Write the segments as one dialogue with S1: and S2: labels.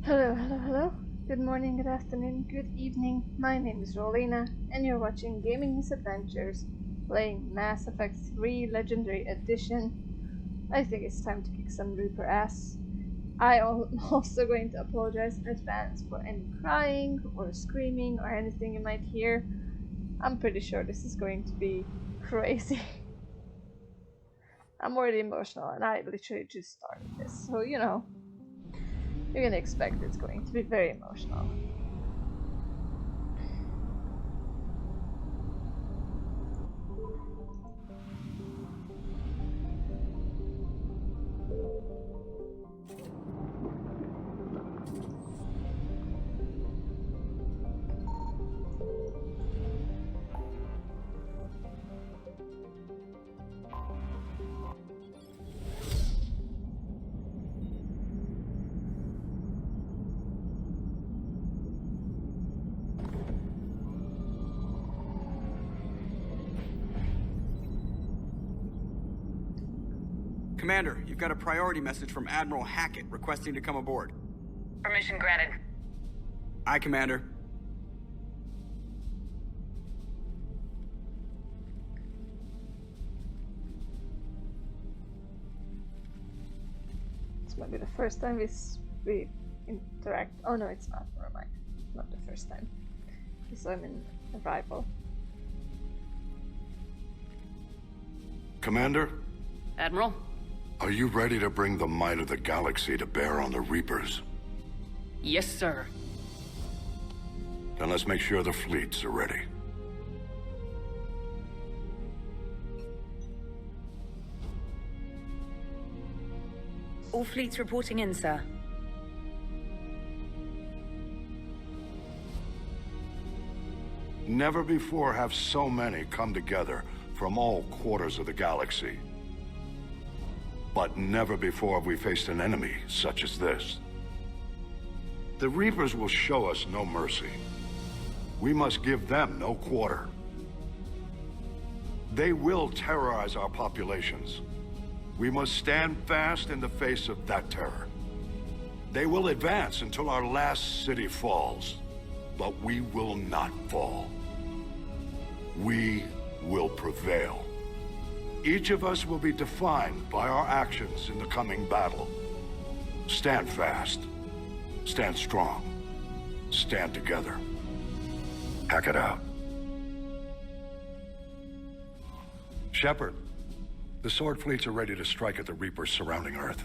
S1: Hello, hello, hello. Good morning, good afternoon, good evening. My name is Rolina, and you're watching Gaming Misadventures, playing Mass Effect 3 Legendary Edition. I think it's time to kick some Reaper ass. I am also going to apologize in advance for any crying or screaming or anything you might hear. I'm pretty sure this is going to be crazy. I'm already emotional, and I literally just started this, so you know. You can expect it's going to be very emotional.
S2: Commander, you've got a priority message from Admiral Hackett requesting to come aboard.
S3: Permission granted.
S2: Aye, Commander.
S1: This might be the first time we interact. Oh no, it's not. Never mind. Not the first time. So I'm in Arrival.
S4: Commander?
S3: Admiral?
S4: Are you ready to bring the might of the galaxy to bear on the Reapers?
S3: Yes, sir.
S4: Then let's make sure the fleets are ready.
S3: All fleets reporting in, sir.
S4: Never before have so many come together from all quarters of the galaxy. But never before have we faced an enemy such as this. The Reapers will show us no mercy. We must give them no quarter. They will terrorize our populations. We must stand fast in the face of that terror. They will advance until our last city falls, but we will not fall. We will prevail. Each of us will be defined by our actions in the coming battle. Stand fast. Stand strong. Stand together. Hack it out. Shepard, the Sword fleets are ready to strike at the Reapers surrounding Earth.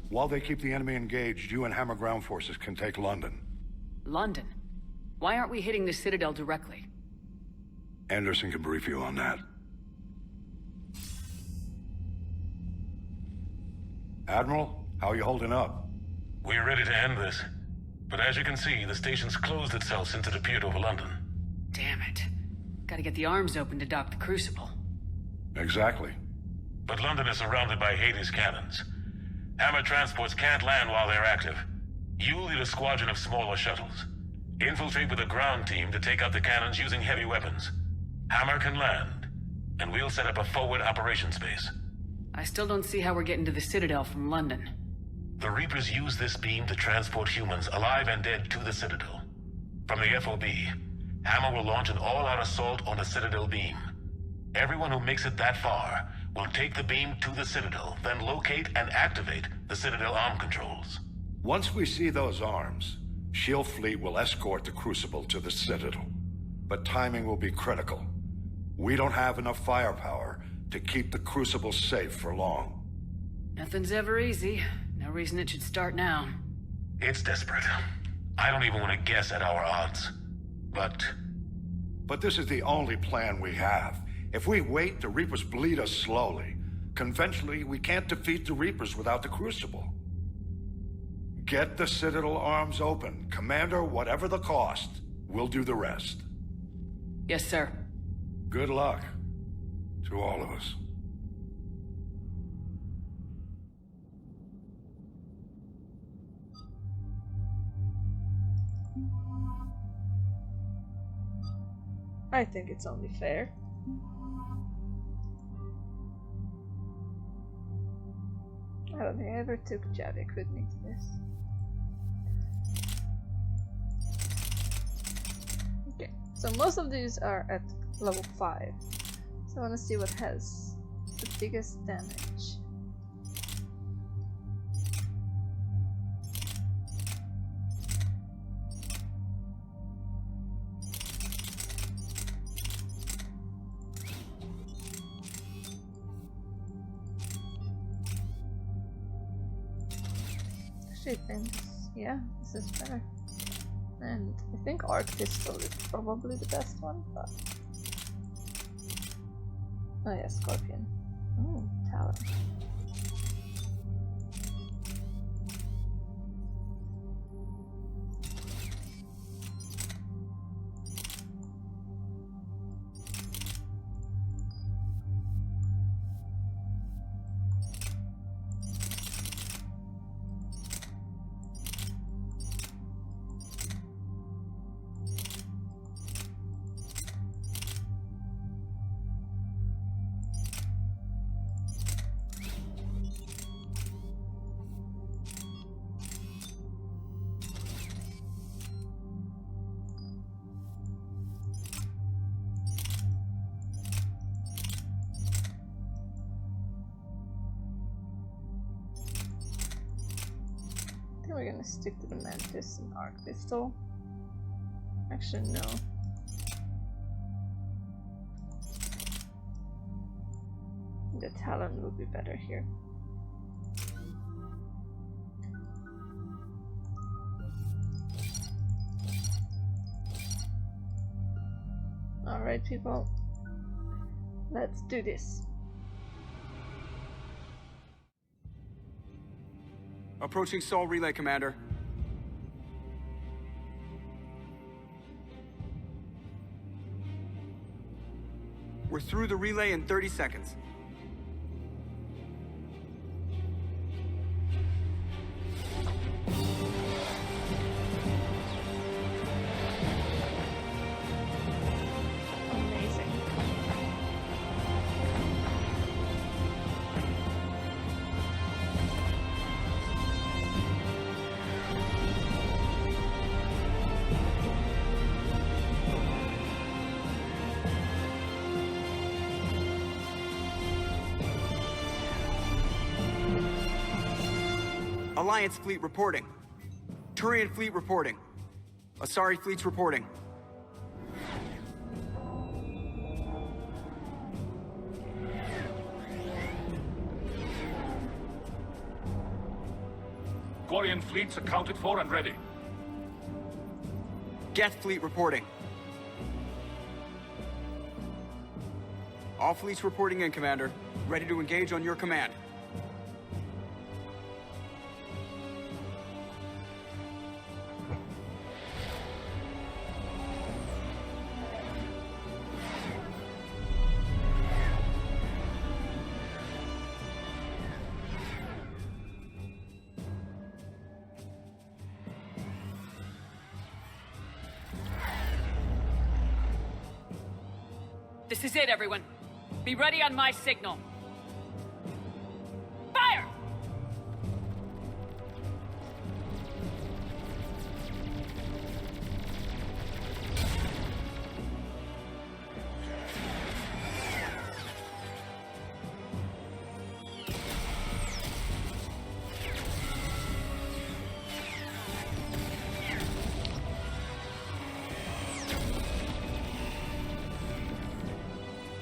S4: While they keep the enemy engaged, you and Hammer ground forces can take London.
S3: London? Why aren't we hitting the Citadel directly?
S4: Anderson can brief you on that. Admiral, how are you holding up?
S5: We're ready to end this. But as you can see, the station's closed itself since it appeared over London.
S3: Damn it. Gotta get the arms open to dock the Crucible.
S4: Exactly.
S5: But London is surrounded by Hades cannons. Hammer transports can't land while they're active. You'll lead a squadron of smaller shuttles. Infiltrate with a ground team to take out the cannons using heavy weapons. Hammer can land, and we'll set up a forward operations base.
S3: I still don't see how we're getting to the Citadel from London.
S5: The Reapers use this beam to transport humans, alive and dead, to the Citadel. From the FOB, Hammer will launch an all-out assault on the Citadel beam. Everyone who makes it that far will take the beam to the Citadel, then locate and activate the Citadel arm controls.
S4: Once we see those arms, SHIELD fleet will escort the Crucible to the Citadel. But timing will be critical. We don't have enough firepower to keep the Crucible safe for long.
S3: Nothing's ever easy. No reason it should start now.
S5: It's desperate. I don't even want to guess at our odds.
S4: But this is the only plan we have. If we wait, the Reapers bleed us slowly. Conventionally, we can't defeat the Reapers without the Crucible. Get the Citadel arms open. Commander, whatever the cost, we'll do the rest.
S3: Yes, sir.
S4: Good luck to all of us.
S1: I think it's only fair. I don't think I ever took Javik with me to this. Okay, so most of these are at level 5. So I want to see what has the biggest damage. Actually, I think yeah, this is better. And I think Arc Pistol is probably the best one, but... Oh yeah, Scorpion. Ooh, Talon. I think we're gonna stick to the Mantis and Arc Pistol. Actually, no. The Talon would be better here. Alright, people. Let's do this.
S2: Approaching Sol Relay, Commander. We're through the relay in 30 seconds.
S1: Amazing.
S2: Alliance fleet reporting. Turian fleet reporting. Asari fleet's reporting.
S6: Quarian fleets accounted for and ready.
S2: Geth fleet reporting. All fleets reporting in, Commander. Ready to engage on your command.
S3: This is it, everyone. Be ready on my signal. Fire!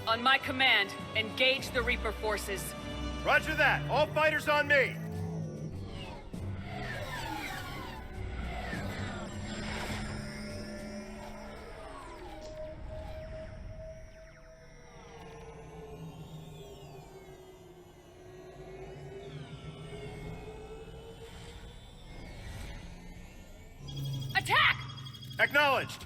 S3: On my command, engage the Reaper forces.
S7: Roger that. All fighters on me.
S3: Attack!
S7: Acknowledged.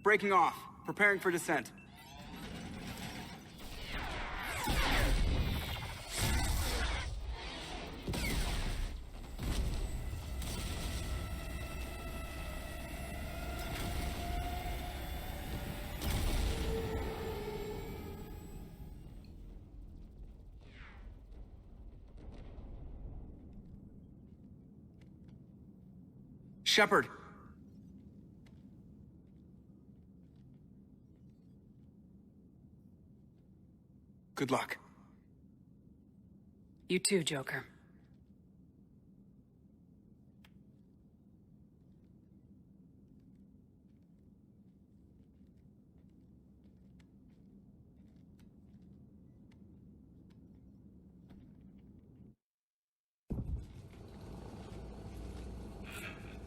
S2: Breaking off. Preparing for descent. Shepard. Good luck.
S3: You too, Joker.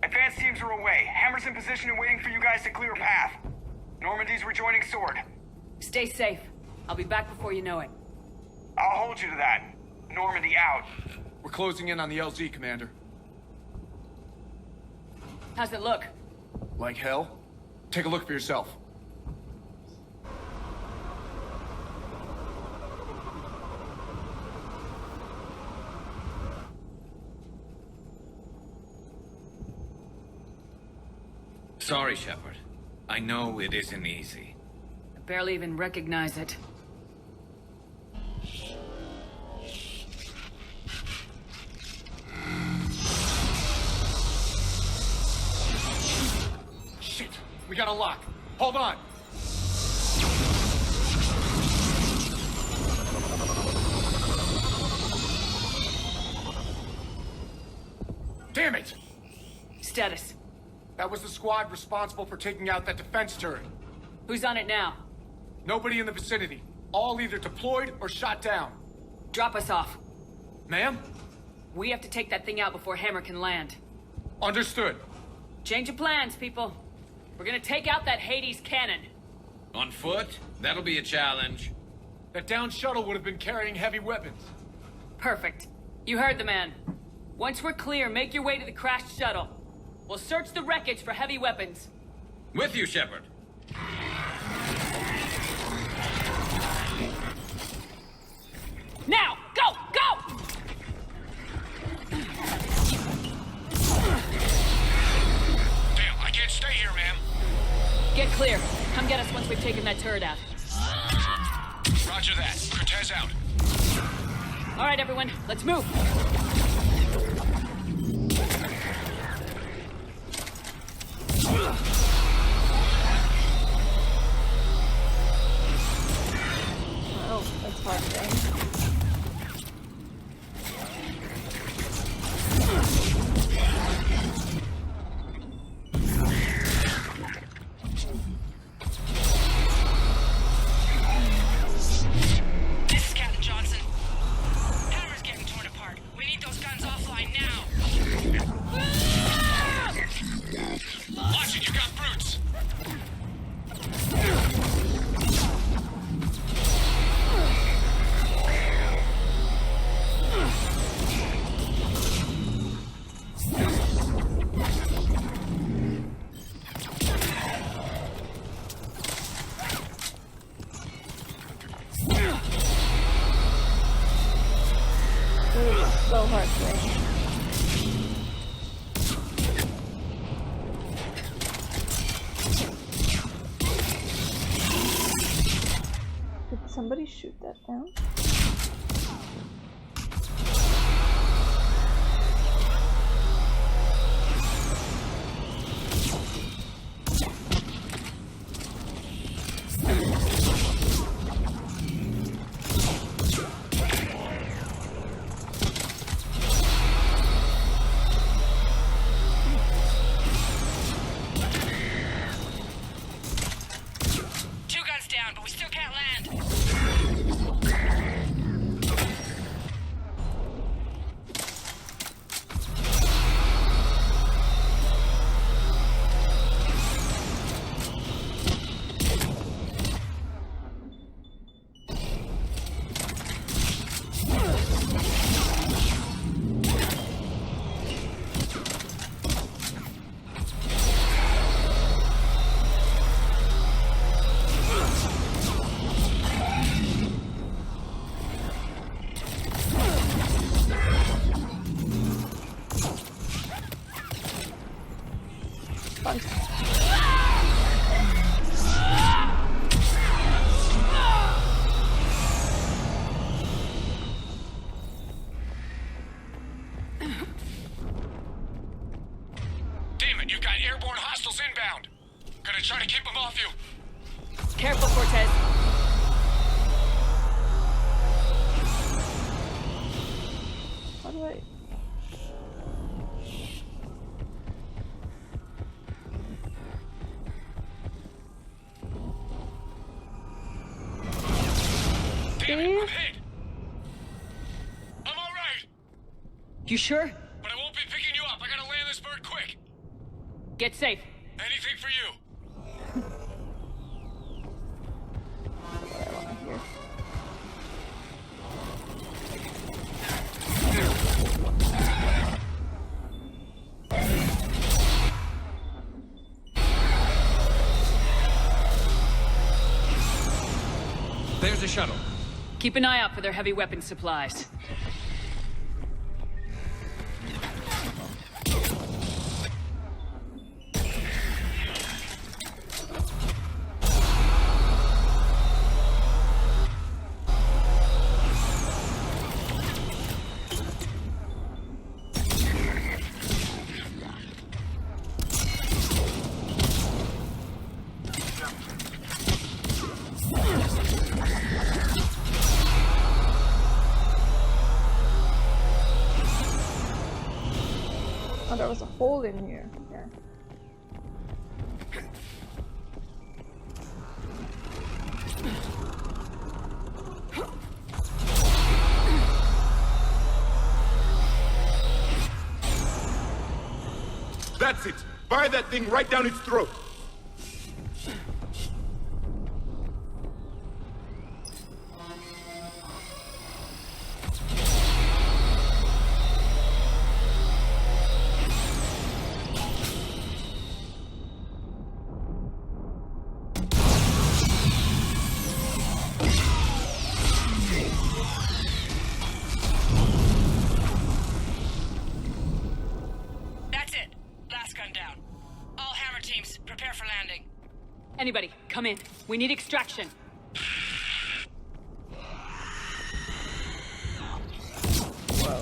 S2: Advanced teams are away. Hammer's in position and waiting for you guys to clear a path. Normandy's rejoining Sword.
S3: Stay safe. I'll be back before you know it.
S2: I'll hold you to that. Normandy out.
S8: We're closing in on the LZ, Commander.
S3: How's it look?
S8: Like hell? Take a look for yourself.
S9: Sorry, Shepard. I know it isn't easy.
S3: I barely even recognize it.
S8: Shit! We got a lock. Hold on! Damn it!
S3: Status.
S8: That was the squad responsible for taking out that defense turret.
S3: Who's on it now?
S8: Nobody in the vicinity. All either deployed or shot down.
S3: Drop us off.
S8: Ma'am?
S3: We have to take that thing out before Hammer can land.
S8: Understood.
S3: Change of plans, people. We're gonna take out that Hades cannon.
S9: On foot? That'll be a challenge.
S8: That downed shuttle would have been carrying heavy weapons.
S3: Perfect. You heard the man. Once we're clear, make your way to the crashed shuttle. We'll search the wreckage for heavy weapons.
S9: With you, Shepard.
S3: Now! Go! Go!
S6: Damn, I can't stay here, ma'am.
S3: Get clear. Come get us once we've taken that turret out.
S6: Roger that. Cortez out.
S3: All right, everyone. Let's move.
S1: Oh, that's hard thing.
S10: This is Captain Johnson. Hammer's getting torn apart. We need those guns offline now.
S6: Watch it, you got brutes.
S1: So hard thing. Did somebody shoot that down?
S10: Two guns down, but we still can't land.
S6: gonna try to keep them off you.
S3: Careful, Cortez.
S1: How do I...
S6: Damn it, I'm hit. I'm alright,
S3: You sure?
S6: but I won't be picking you up. I gotta land this bird quick.
S3: Get safe.
S6: Anything for you.
S1: What I want here.
S9: There's a shuttle.
S3: Keep an eye out for their heavy weapon supplies.
S1: Oh, there was a hole in here. Yeah.
S7: That's it! Fire that thing right down its throat!
S10: That's it. Last gun down. All hammer teams, prepare for landing.
S3: Anybody, come in. We need extraction.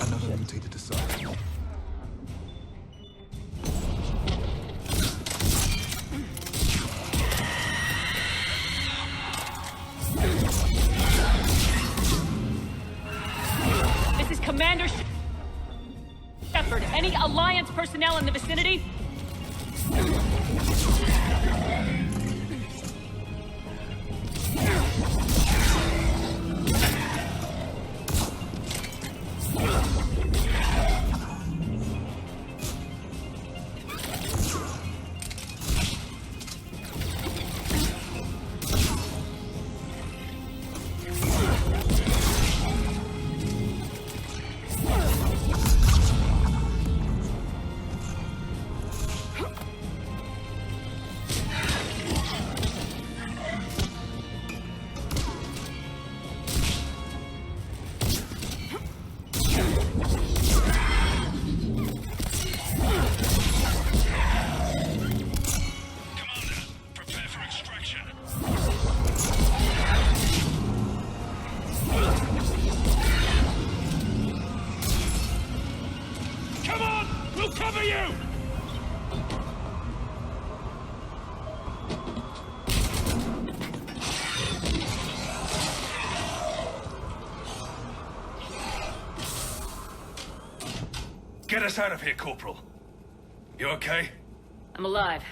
S11: Another mutated aside.
S3: This is Commander Shepard. Any Alliance personnel in the vicinity?
S6: Cover you!
S7: Get us out of here, Corporal. You okay?
S3: I'm alive.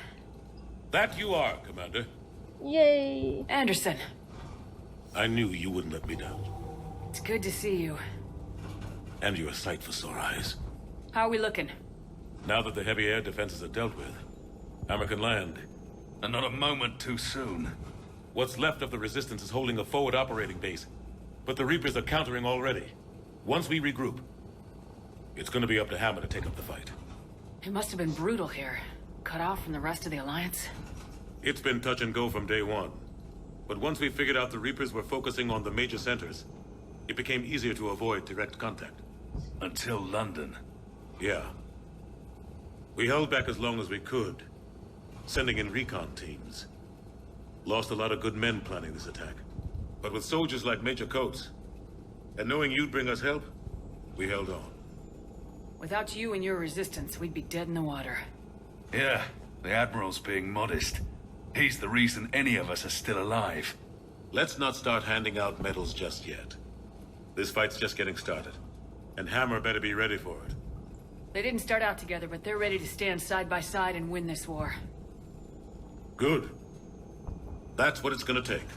S5: That you are, Commander.
S1: Yay!
S3: Anderson,
S5: I knew you wouldn't let me down.
S3: it's good to see you.
S5: And you're a sight for sore eyes.
S3: How are we looking?
S5: Now that the heavy air defenses are dealt with, Hammer can land.
S7: And not a moment too soon.
S5: What's left of the Resistance is holding a forward operating base, but the Reapers are countering already. Once we regroup, it's gonna be up to Hammer to take up the fight.
S3: It must have been brutal here. Cut off from the rest of the Alliance.
S5: It's been touch and go from day one. But once we figured out the Reapers were focusing on the major centers, it became easier to avoid direct contact.
S7: Until London.
S5: Yeah. We held back as long as we could, sending in recon teams. Lost a lot of good men planning this attack. But with soldiers like Major Coates, and knowing you'd bring us help, we held on.
S3: Without you and your resistance, we'd be dead in the water.
S7: Yeah, the Admiral's being modest. He's the reason any of us are still alive.
S5: Let's not start handing out medals just yet. This fight's just getting started. And Hammer better be ready for it.
S3: They didn't start out together, but they're ready to stand side by side and win this war.
S5: Good. That's what it's gonna take.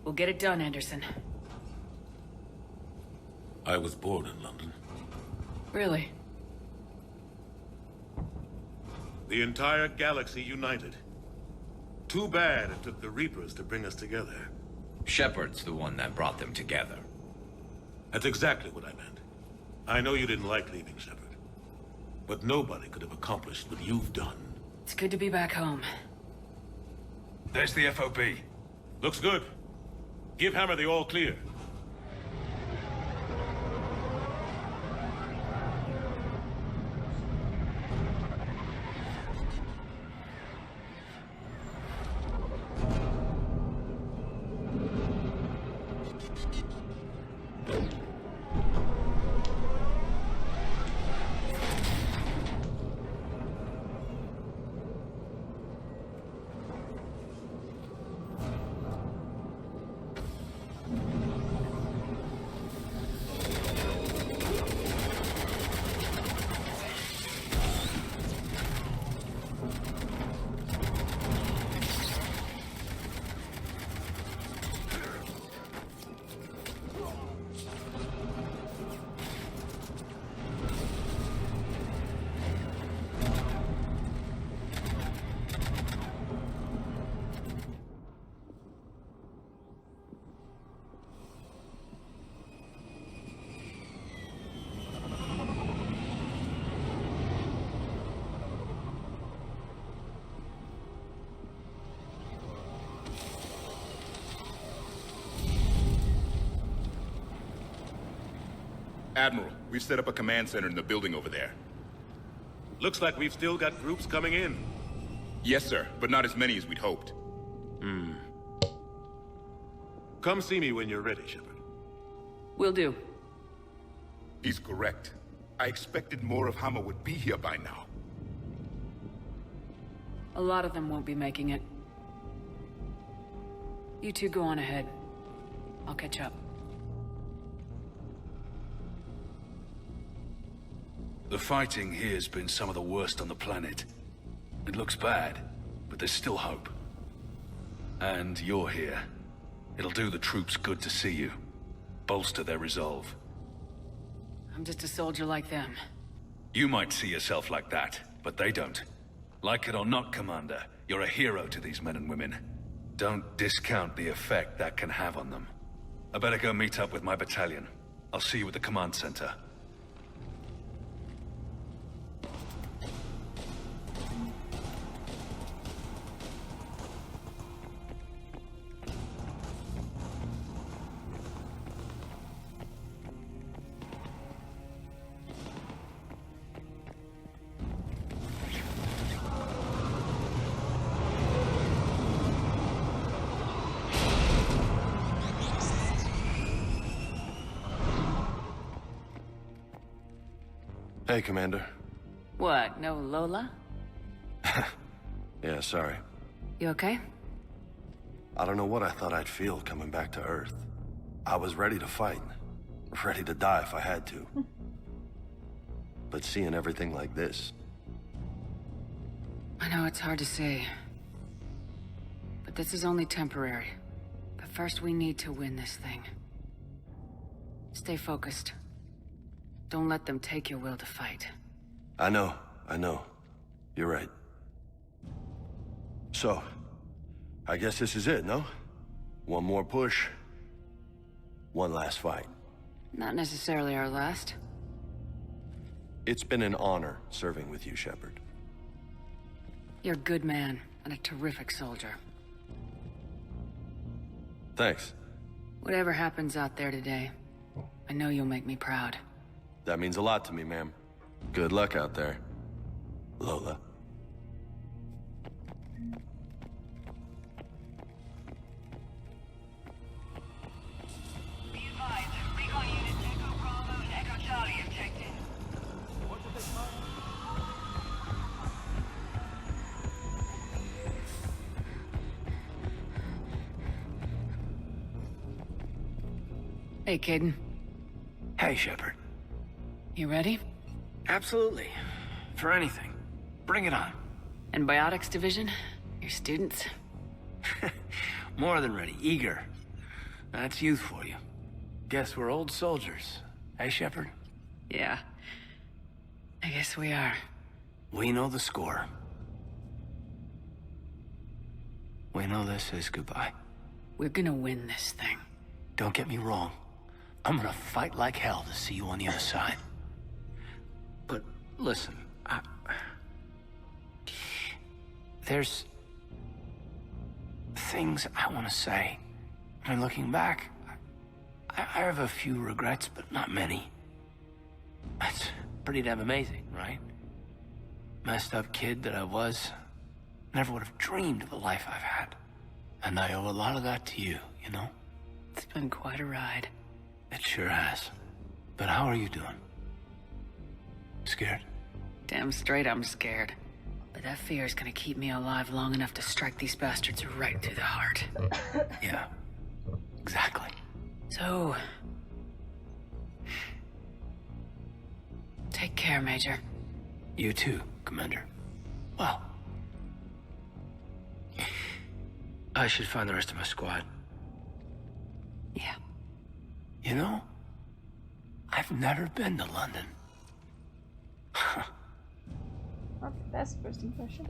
S3: We'll get it done, Anderson.
S5: I was born in London.
S3: Really?
S5: The entire galaxy united. Too bad it took the Reapers to bring us together.
S9: Shepard's the one that brought them together.
S5: That's exactly what I meant. I know you didn't like leaving, Shepard. But nobody could have accomplished what you've done.
S3: It's good to be back home.
S7: There's the FOB.
S5: Looks good. Give Hammer the all clear.
S12: Admiral, we've set up a command center in the building over there.
S5: Looks like we've still got groups coming in.
S12: Yes, sir, but not as many as we'd hoped.
S5: Come see me when you're ready, Shepard.
S3: Will do.
S12: He's correct. I expected more of Hammer would be here by now.
S3: A lot of them won't be making it. You two go on ahead. I'll catch up.
S7: The fighting here's been some of the worst on the planet. It looks bad, but there's still hope. And you're here. It'll do the troops good to see you. Bolster their resolve.
S3: I'm just a soldier like them.
S7: You might see yourself like that, but they don't. Like it or not, Commander, you're a hero to these men and women. Don't discount the effect that can have on them. I better go meet up with my battalion. I'll see you at the command center.
S13: Hey, Commander.
S3: What, no Lola?
S13: Yeah, sorry.
S3: You okay?
S13: I don't know what I thought I'd feel coming back to Earth. I was ready to fight. Ready to die if I had to. But seeing everything like this...
S3: I know it's hard to say. But this is only temporary. But first we need to win this thing. Stay focused. Don't let them take your will to fight.
S13: I know. You're right. So, I guess this is it, no? One more push. One last fight.
S3: Not necessarily our last.
S13: It's been an honor serving with you, Shepard.
S3: You're a good man, and a terrific soldier.
S13: Thanks.
S3: Whatever happens out there today, I know you'll make me proud.
S13: That means a lot to me, ma'am. Good luck out there, Lola.
S10: Be advised, recon units Echo Bravo and Echo Charlie objective.
S3: Hey, Caden.
S14: Hey, Shepard.
S3: You ready?
S14: Absolutely. For anything. Bring it on.
S3: Antibiotics division? Your students?
S14: More than ready. Eager. That's youth for you. Guess we're old soldiers. Hey, Shepard?
S3: Yeah. I guess we are.
S14: We know the score. We know this is goodbye.
S3: We're gonna win this thing.
S14: Don't get me wrong. I'm gonna fight like hell to see you on the other side. But listen, there's things I want to say. I mean, looking back, I have a few regrets, but not many. That's pretty damn amazing, right? Messed up kid that I was, never would have dreamed of the life I've had. And I owe a lot of that to you, you know?
S3: It's been quite a ride.
S14: It sure has. But how are you doing? Scared?
S3: Damn straight I'm scared. But that fear is gonna keep me alive long enough to strike these bastards right through the heart.
S14: Yeah. Exactly.
S3: So... take care, Major.
S14: You too, Commander. Well... I should find the rest of my squad.
S3: Yeah.
S14: You know, I've never been to London.
S1: Not the best first impression.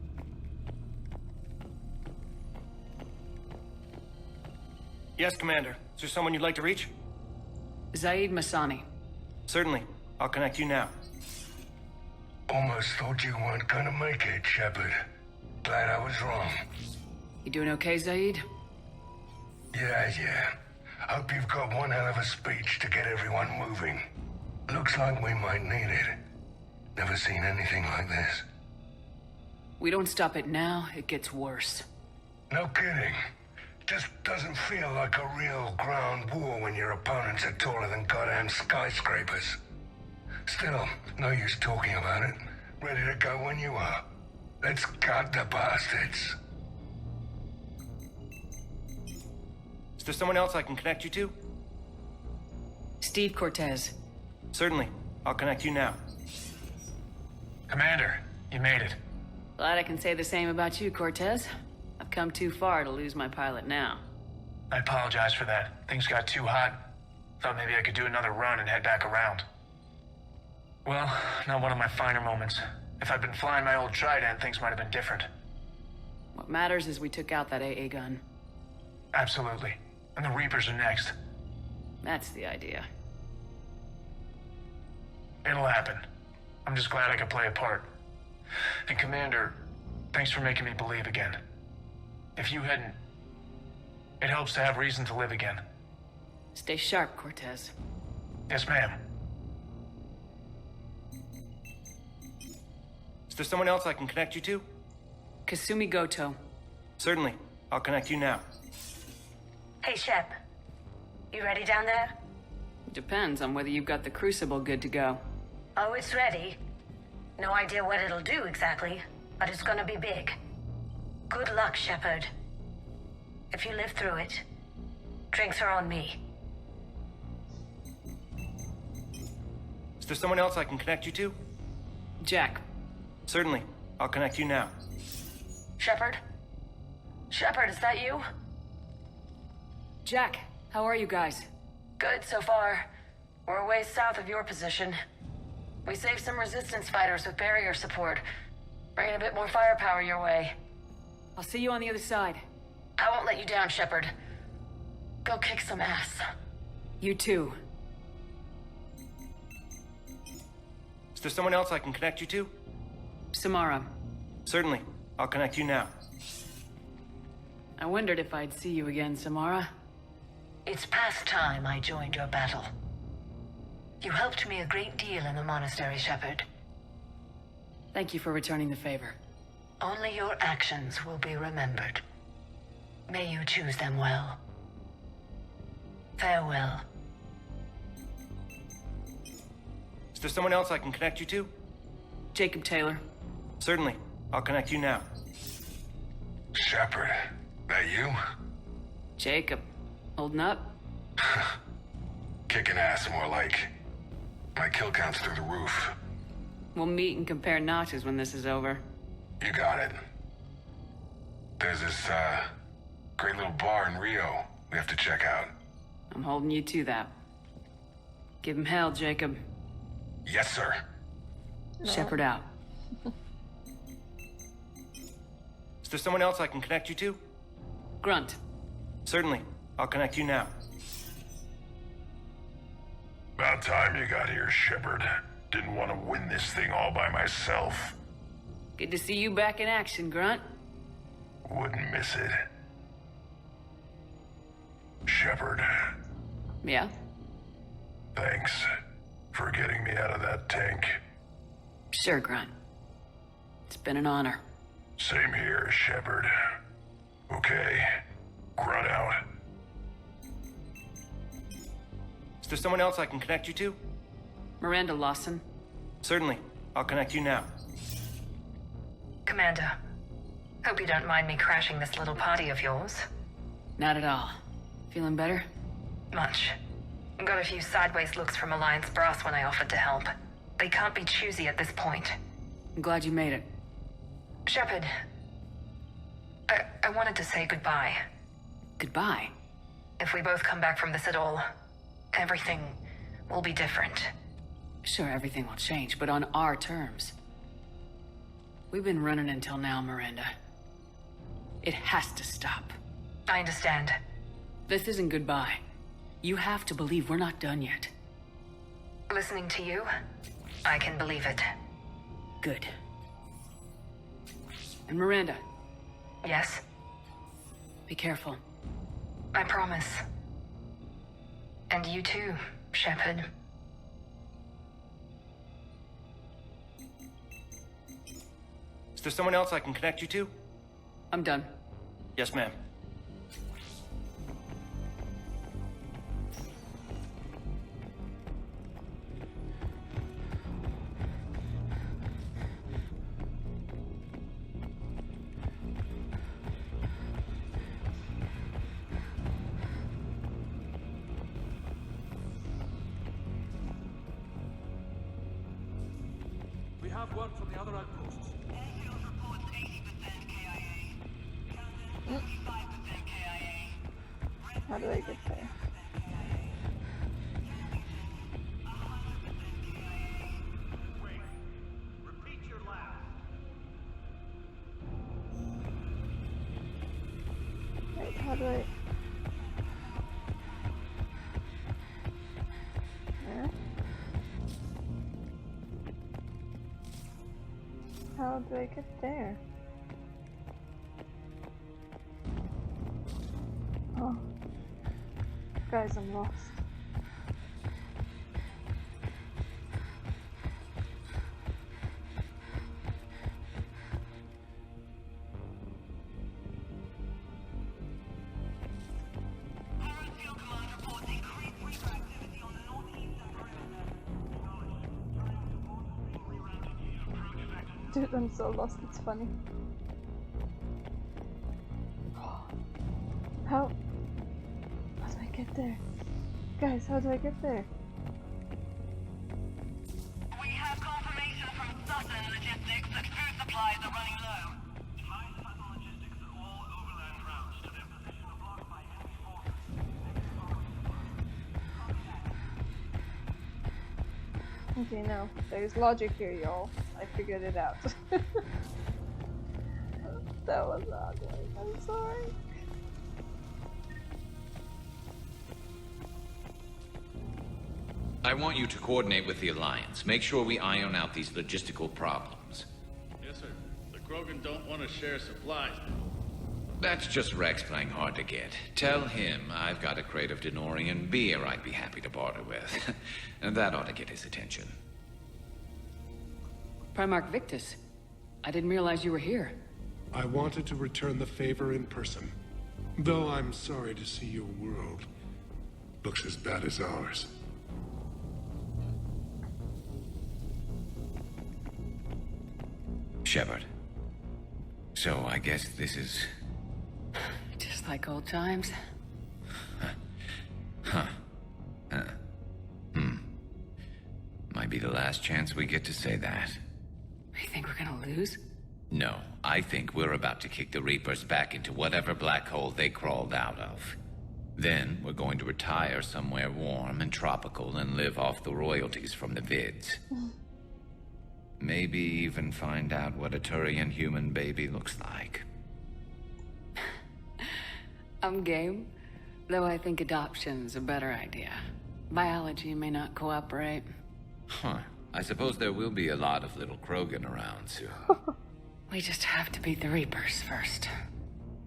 S15: Yes, Commander. Is there someone you'd like to reach?
S3: Zaid Masani.
S15: Certainly. I'll connect you now.
S16: Almost thought you weren't gonna make it, Shepard. Glad I was wrong.
S3: You doing okay, Zaid?
S16: Yeah. Hope you've got one hell of a speech to get everyone moving. Looks like we might need it. Never seen anything like this.
S3: We don't stop it now, it gets worse.
S16: No kidding. Just doesn't feel like a real ground war when your opponents are taller than goddamn skyscrapers. Still, no use talking about it. Ready to go when you are. Let's gut the bastards.
S15: Is there someone else I can connect you to?
S3: Steve Cortez.
S15: Certainly. I'll connect you now.
S2: Commander, you made it.
S3: Glad I can say the same about you, Cortez. I've come too far to lose my pilot now.
S2: I apologize for that. Things got too hot. Thought maybe I could do another run and head back around. Well, not one of my finer moments. If I'd been flying my old Trident, things might have been different.
S3: What matters is we took out that AA gun.
S2: Absolutely. And the Reapers are next.
S3: That's the idea.
S2: It'll happen. I'm just glad I could play a part. And Commander, thanks for making me believe again. If you hadn't, it helps to have reason to live again.
S3: Stay sharp, Cortez.
S2: Yes, ma'am.
S15: Is there someone else I can connect you to?
S3: Kasumi Goto.
S15: Certainly. I'll connect you now.
S17: Hey, Shep. You ready down there?
S3: Depends on whether you've got the Crucible good to go.
S17: Oh, it's ready. No idea what it'll do exactly, but it's gonna be big. Good luck, Shepard. If you live through it, drinks are on me.
S15: Is there someone else I can connect you to?
S3: Jack.
S15: Certainly. I'll connect you now.
S10: Shepard? Shepard, is that you?
S3: Jack, how are you guys?
S10: Good so far. We're a ways south of your position. We saved some resistance fighters with barrier support. Bringing a bit more firepower your way.
S3: I'll see you on the other side.
S10: I won't let you down, Shepard. Go kick some ass.
S3: You too.
S15: Is there someone else I can connect you to?
S3: Samara.
S15: Certainly. I'll connect you now.
S3: I wondered if I'd see you again, Samara.
S17: It's past time I joined your battle. You helped me a great deal in the monastery, Shepard.
S3: Thank you for returning the favor.
S17: Only your actions will be remembered. May you choose them well. Farewell.
S15: Is there someone else I can connect you to?
S3: Jacob Taylor.
S15: Certainly. I'll connect you now.
S16: Shepard, that you?
S3: Jacob. Holding up?
S16: kicking ass, more like. My kill count's through the roof.
S3: We'll meet and compare notches when this is over.
S16: You got it. There's this, great little bar in Rio we have to check out.
S3: I'm holding you to that. Give him hell, Jacob.
S16: Yes, sir.
S3: Shepard out.
S15: Is there someone else I can connect you to?
S3: Grunt.
S15: Certainly. I'll connect you now.
S12: About time you got here, Shepard. Didn't want to win this thing all by myself.
S3: Good to see you back in action, Grunt.
S12: Wouldn't miss it. Shepard.
S3: Yeah?
S12: Thanks for getting me out of that tank.
S3: Sure, Grunt. It's been an honor.
S12: Same here, Shepard. Okay. Grunt out.
S15: Is there someone else I can connect you to?
S3: Miranda Lawson.
S15: Certainly. I'll connect you now.
S10: Commander, hope you don't mind me crashing this little party of yours.
S3: Not at all. Feeling better?
S10: Much. Got a few sideways looks from Alliance brass when I offered to help. They can't be choosy at this point.
S3: I'm glad you made it.
S10: Shepard, I wanted to say goodbye.
S3: Goodbye?
S10: If we both come back from this at all, everything will be different.
S3: Sure, everything will change, but on our terms. We've been running until now, Miranda. It has to stop.
S10: I understand.
S3: This isn't goodbye. You have to believe we're not done yet.
S10: Listening to you, I can believe it.
S3: Good. And Miranda.
S10: Yes?
S3: Be careful.
S10: I promise. And you too, Shepard.
S15: Is there someone else I can connect you to?
S3: I'm done.
S15: Yes, ma'am.
S6: We have work from the other outposts.
S1: How do I get there? Wait, how do I... There? How do I get there? Oh. Guys, I'm lost. Dude, I'm so lost, it's funny. How do I get there? Guys, how do I get there?
S18: We have confirmation from Sutton Logistics that food supplies are running low. Advise Sutton Logistics that all overland routes to their position are blocked by enemy forces.
S1: Okay, no. There's logic here, y'all. I figured it out. That was ugly. I'm sorry.
S9: I want you to coordinate with the Alliance. Make sure we iron out these logistical problems.
S6: Yes, sir. The Krogan don't want to share supplies.
S9: That's just Rex playing hard to get. Tell him I've got a crate of Denorian beer I'd be happy to barter with. And that ought to get his attention.
S3: Primarch Victus. I didn't realize you were here.
S19: I wanted to return the favor in person. Though I'm sorry to see your world looks as bad as ours.
S9: Shepard. So I guess this is...
S3: Just like old times.
S9: Huh. Might be the last chance we get to say that.
S3: You think we're gonna lose?
S9: No, I think we're about to kick the Reapers back into whatever black hole they crawled out of. Then we're going to retire somewhere warm and tropical and live off the royalties from the vids. Maybe even find out what a Turian human baby looks like.
S3: I'm game, though I think adoption's a better idea. Biology may not cooperate.
S9: Huh. I suppose there will be a lot of little Krogan around soon.
S3: We just have to beat the Reapers first.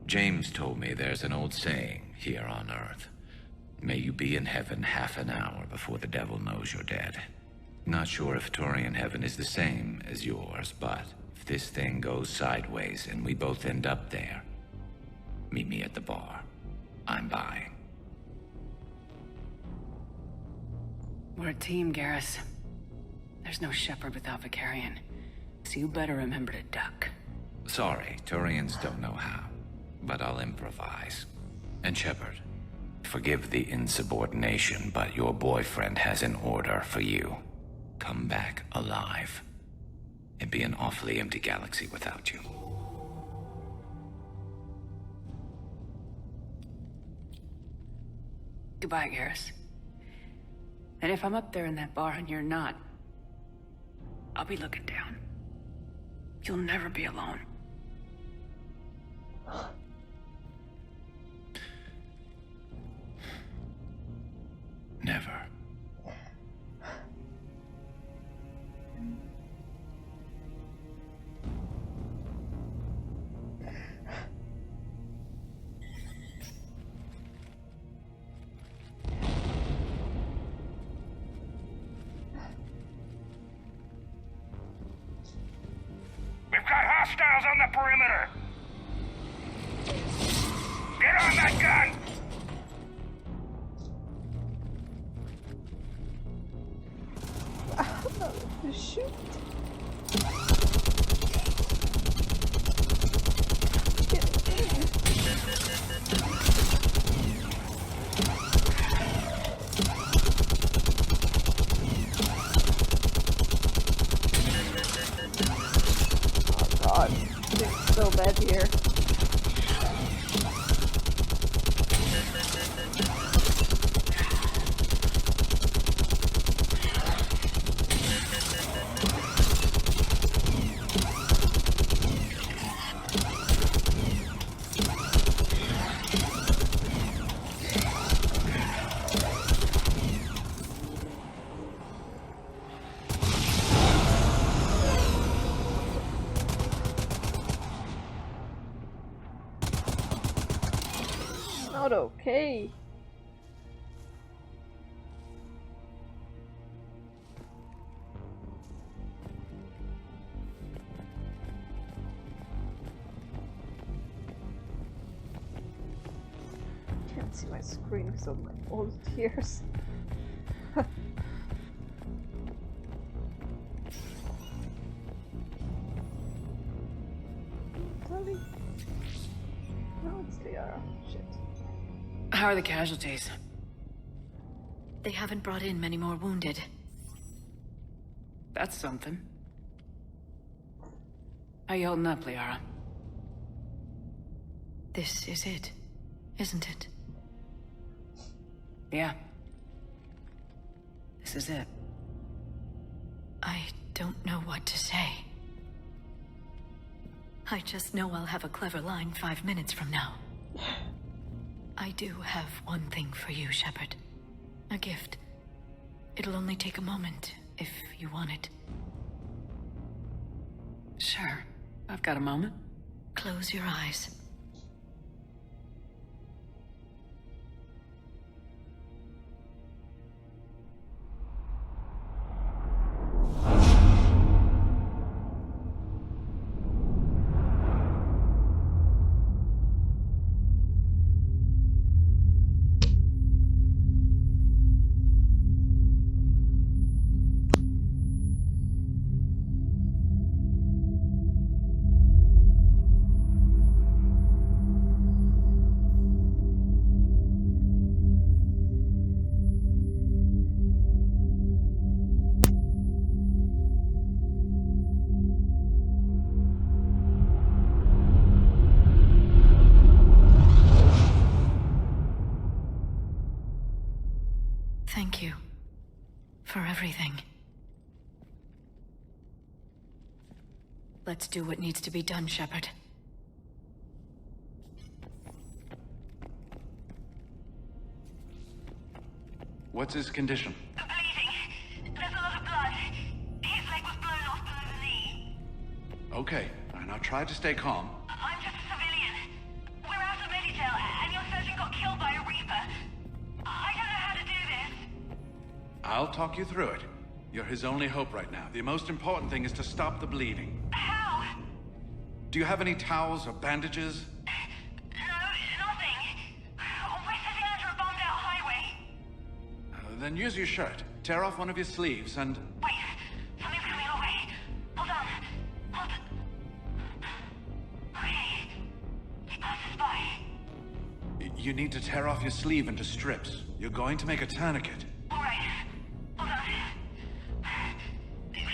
S9: James told me there's an old saying here on Earth. May you be in heaven half an hour before the devil knows you're dead. Not sure if Turian heaven is the same as yours, but if this thing goes sideways and we both end up there, meet me at the bar. I'm buying.
S3: We're a team, Garrus. There's no Shepard without Vakarian, so you better remember to duck.
S9: Sorry, Turians don't know how, but I'll improvise. And Shepard, forgive the insubordination, but your boyfriend has an order for you. Come back alive. It'd be an awfully empty galaxy without you.
S3: Goodbye, Garrus. And if I'm up there in that bar and you're not, I'll be looking down. You'll never be alone.
S9: Never.
S18: We've got hostiles on the perimeter! Get on that gun!
S1: Shoot. Oh god, it's so bad here. Not okay. Can't see my screen because of my old tears. Tally. No, it's Liara. Shit.
S3: How are the casualties?
S20: They haven't brought in many more wounded.
S3: That's something. How you holding up, Liara?
S20: This is it, isn't it?
S3: Yeah. This is it.
S20: I don't know what to say. I just know I'll have a clever line 5 minutes from now. I do have one thing for you, Shepard. A gift. It'll only take a moment, if you want it.
S3: Sure. I've got a moment.
S20: Close your eyes. Thank you. For everything. Let's do what needs to be done, Shepard.
S21: What's his condition?
S18: Bleeding. There's a lot of blood. His leg was blown off below the knee.
S21: Okay, now try to stay calm.
S18: I'm just a civilian. We're out of Meditail, and your surgeon got killed by a Reaper. I don't know how to do this.
S21: I'll talk you through it. You're his only hope right now. The most important thing is to stop the bleeding.
S18: How?
S21: Do you have any towels or bandages? Then use your shirt. Tear off one of your sleeves and...
S18: Wait! Something's coming our way! Hold on! Hold on! Okay. He passes by.
S21: You need to tear off your sleeve into strips. You're going to make a tourniquet.
S18: Alright. Hold on. Okay,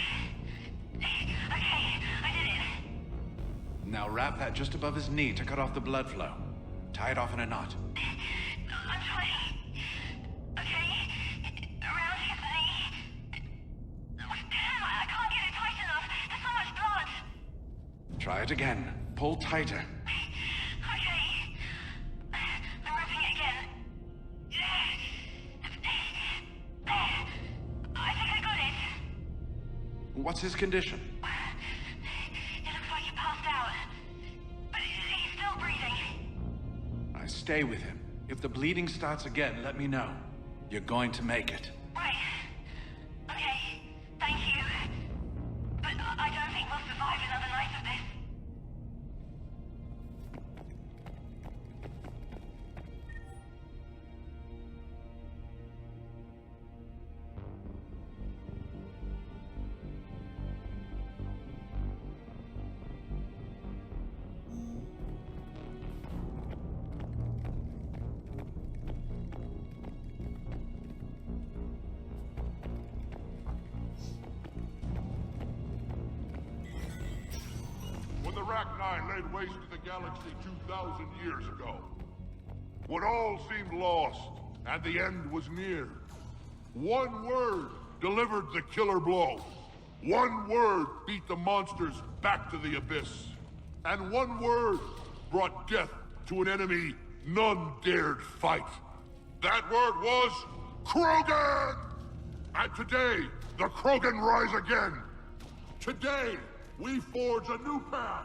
S18: I did it.
S21: Now wrap that just above his knee to cut off the blood flow. Tie it off in a knot.
S18: I'm trying. Okay. Around his knee. Damn, I can't get it tight enough. There's so much blood.
S21: Try it again. Pull tighter.
S18: Okay. I'm wrapping it again. I think I got it.
S21: What's his condition?
S18: It looks like he passed out. But he's still breathing.
S21: I stay with him. If the bleeding starts again, let me know. You're going to make it.
S18: Right. Okay. Thank you. But I don't think we'll survive another night of this.
S4: When the Rachni laid waste to the galaxy 2,000 years ago, when all seemed lost and the end was near, one word delivered the killer blow. One word beat the monsters back to the abyss. And one word brought death to an enemy none dared fight. That word was Krogan! And today, the Krogan rise again. Today, we forge a new path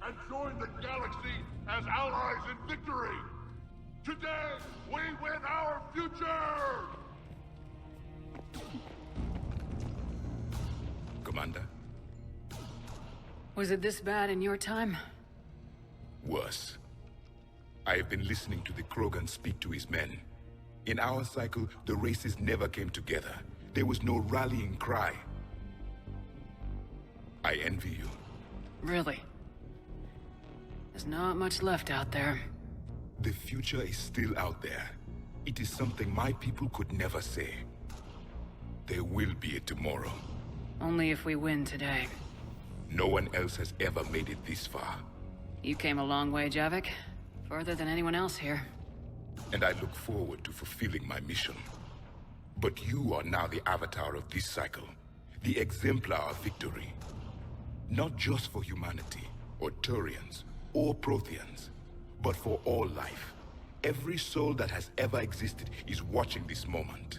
S4: and join the galaxy as allies in victory. Today, we win our future!
S12: Commander?
S3: Was it this bad in your time?
S12: Worse. I have been listening to the Krogan speak to his men. In our cycle, the races never came together. There was no rallying cry. I envy you.
S3: Really? There's not much left out there.
S12: The future is still out there. It is something my people could never say. There will be a tomorrow.
S3: Only if we win today.
S12: No one else has ever made it this far.
S3: You came a long way, Javik. Further than anyone else here.
S12: And I look forward to fulfilling my mission. But you are now the avatar of this cycle. The exemplar of victory. Not just for humanity, or Turians, or Protheans, but for all life. Every soul that has ever existed is watching this moment.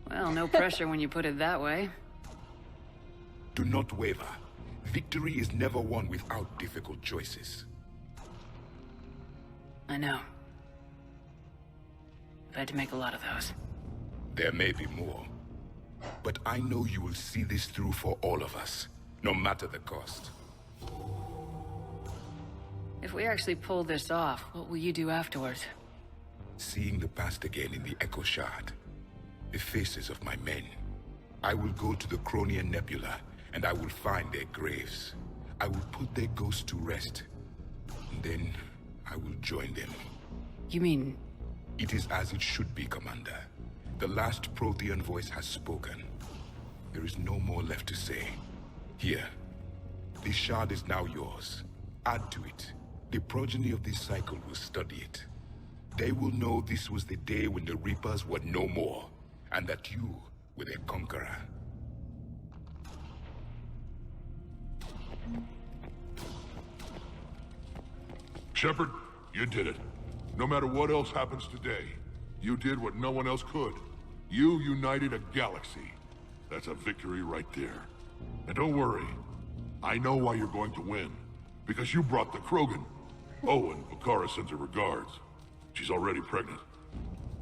S3: Well, no pressure when you put it that way.
S12: Do not waver. Victory is never won without difficult choices.
S3: I know. I've had to make a lot of those.
S12: There may be more. But I know you will see this through for all of us, no matter the cost.
S3: If we actually pull this off, what will you do afterwards?
S12: Seeing the past again in the Echo Shard, the faces of my men. I will go to the Cronian Nebula, and I will find their graves. I will put their ghosts to rest. And then, I will join them.
S3: You mean...
S12: It is as it should be, Commander. The last Prothean voice has spoken. There is no more left to say. Here. This shard is now yours. Add to it. The progeny of this cycle will study it. They will know this was the day when the Reapers were no more, and that you were their conqueror.
S8: Shepard, you did it. No matter what else happens today, you did what no one else could. You united a galaxy. That's a victory right there. And don't worry, I know why you're going to win. Because you brought the Krogan. Oh, and Vakara sends her regards. She's already pregnant.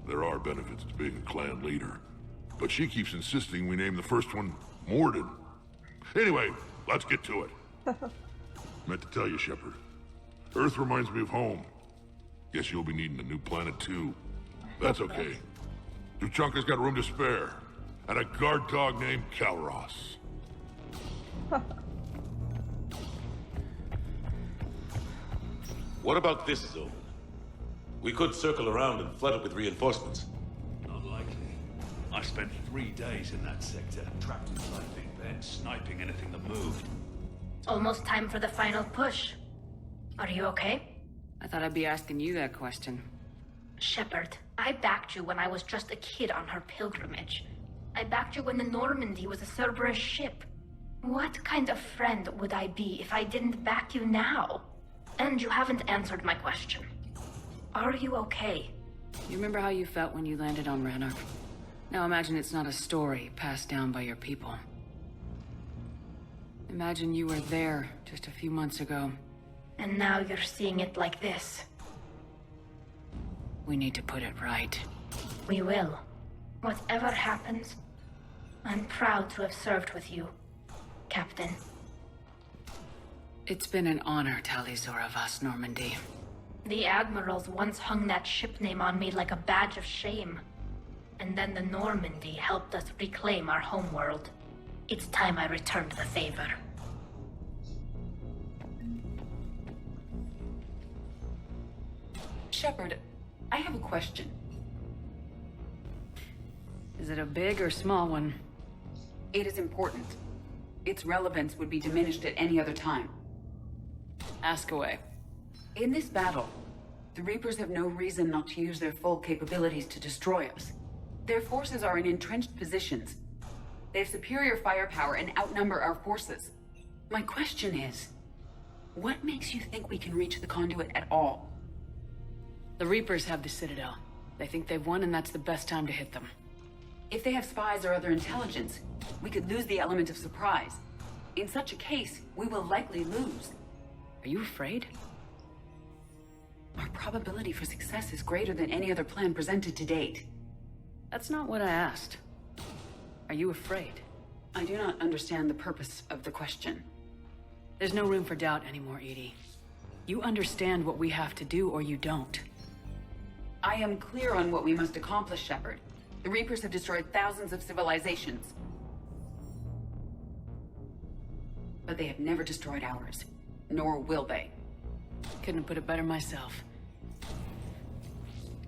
S8: There are benefits to being a clan leader. But she keeps insisting we name the first one Morden. Anyway, let's get to it. Meant to tell you, Shepard. Earth reminds me of home. Guess you'll be needing a new planet too. That's okay. Tuchanka's got room to spare. And a guard dog named Kalros.
S5: What about this zone? We could circle around and flood it with reinforcements.
S7: Not likely. I spent 3 days in that sector, trapped inside big beds, sniping anything that moved.
S17: Almost time for the final push. Are you okay?
S3: I thought I'd be asking you that question.
S17: Shepard, I backed you when I was just a kid on her pilgrimage. I backed you when the Normandy was a Cerberus ship. What kind of friend would I be if I didn't back you now? And you haven't answered my question. Are you okay?
S3: You remember how you felt when you landed on Ranark? Now imagine it's not a story passed down by your people. Imagine you were there just a few months ago.
S17: And now you're seeing it like this.
S3: We need to put it right.
S17: We will. Whatever happens, I'm proud to have served with you, Captain.
S3: It's been an honor, Talizor of Us, Normandy.
S17: The Admirals once hung that ship name on me like a badge of shame. And then the Normandy helped us reclaim our homeworld. It's time I returned the favor.
S3: Shepard, I have a question. Is it a big or small one?
S22: It is important. Its relevance would be diminished at any other time.
S3: Ask away.
S22: In this battle, the Reapers have no reason not to use their full capabilities to destroy us. Their forces are in entrenched positions. They have superior firepower and outnumber our forces. My question is, what makes you think we can reach the conduit at all?
S3: The Reapers have the Citadel. They think they've won, and that's the best time to hit them.
S22: If they have spies or other intelligence, we could lose the element of surprise. In such a case, we will likely lose.
S3: Are you afraid?
S22: Our probability for success is greater than any other plan presented to date.
S3: That's not what I asked. Are you afraid?
S22: I do not understand the purpose of the question.
S3: There's no room for doubt anymore, Edie. You understand what we have to do, or you don't.
S22: I am clear on what we must accomplish, Shepard. The Reapers have destroyed thousands of civilizations. But they have never destroyed ours. Nor will they.
S3: Couldn't have put it better myself.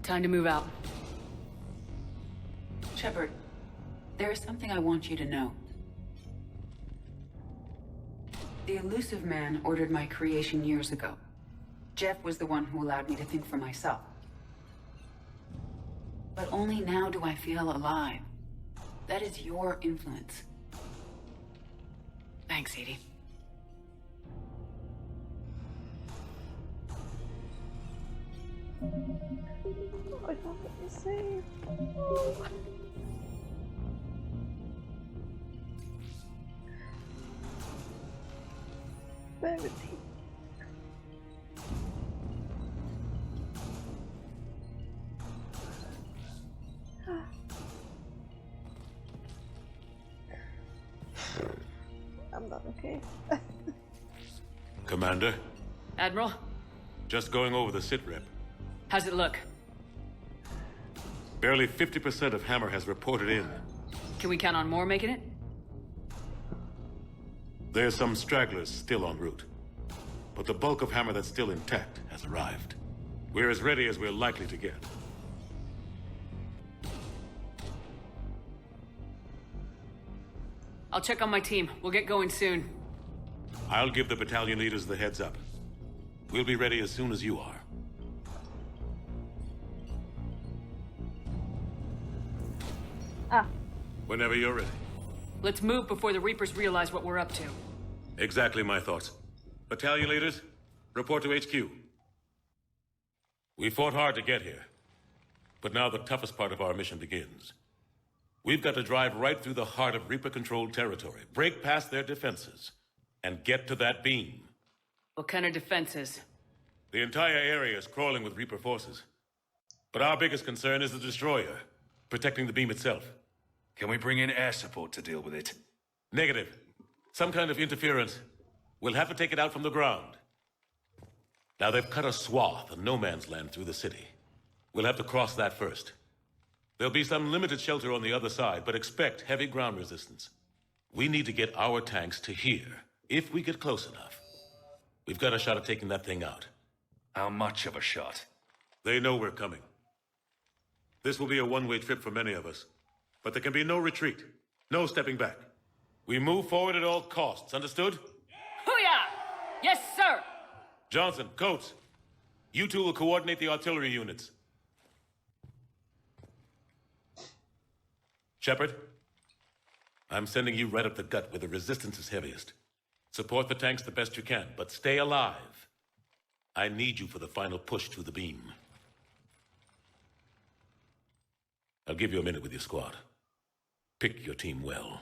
S3: Time to move out.
S22: Shepard, there is something I want you to know. The Elusive Man ordered my creation years ago. Jeff was the one who allowed me to think for myself. But only now do I feel alive. That is your influence.
S3: Thanks, Edie.
S1: Oh, I thought that was safe. Oh. Verity. I'm not okay.
S5: Commander?
S3: Admiral?
S5: Just going over the sitrep.
S3: How's it look?
S5: Barely 50% of Hammer has reported in.
S3: Can we count on more making it?
S5: There's some stragglers still en route. But the bulk of Hammer that's still intact has arrived. We're as ready as we're likely to get.
S3: I'll check on my team. We'll get going soon.
S5: I'll give the battalion leaders the heads up. We'll be ready as soon as you are.
S1: Ah.
S11: Whenever you're ready.
S3: Let's move before the Reapers realize what we're up to.
S11: Exactly my thoughts. Battalion leaders, report to HQ. We fought hard to get here. But now the toughest part of our mission begins. We've got to drive right through the heart of Reaper-controlled territory, break past their defenses, and get to that beam.
S3: What kind of defenses?
S11: The entire area is crawling with Reaper forces. But our biggest concern is the destroyer, protecting the beam itself.
S7: Can we bring in air support to deal with it?
S11: Negative. Some kind of interference. We'll have to take it out from the ground. Now they've cut a swath of no man's land through the city. We'll have to cross that first. There'll be some limited shelter on the other side, but expect heavy ground resistance. We need to get our tanks to here, if we get close enough. We've got a shot at taking that thing out.
S7: How much of a shot?
S11: They know we're coming. This will be a one-way trip for many of us. But there can be no retreat. No stepping back. We move forward at all costs, understood?
S3: Hoo-yah! Yes, sir!
S11: Johnson, Coates, you two will coordinate the artillery units. Shepard, I'm sending you right up the gut where the resistance is heaviest. Support the tanks the best you can, but stay alive. I need you for the final push to the beam. I'll give you a minute with your squad. Pick your team well.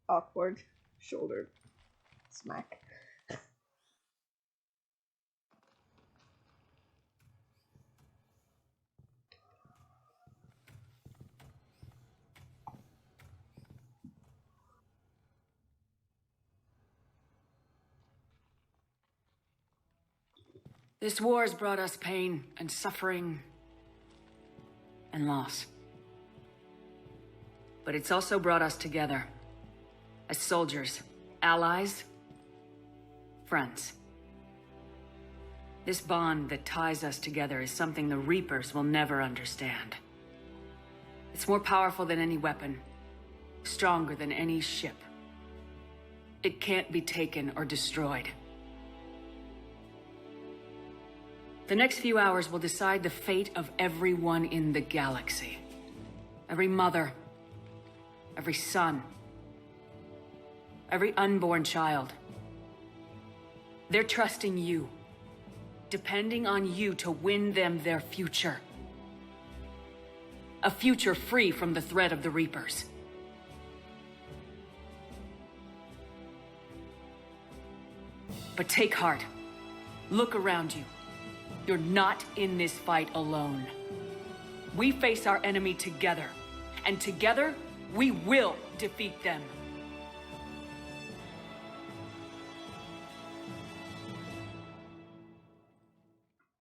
S1: Awkward shoulder smack.
S3: This war has brought us pain and suffering and loss. But it's also brought us together. As soldiers, allies, friends. This bond that ties us together is something the Reapers will never understand. It's more powerful than any weapon, stronger than any ship. It can't be taken or destroyed. The next few hours will decide the fate of everyone in the galaxy. Every mother, every son, every unborn child. They're trusting you, depending on you to win them their future. A future free from the threat of the Reapers. But take heart. Look around you. You're not in this fight alone. We face our enemy together, and together, we will defeat them.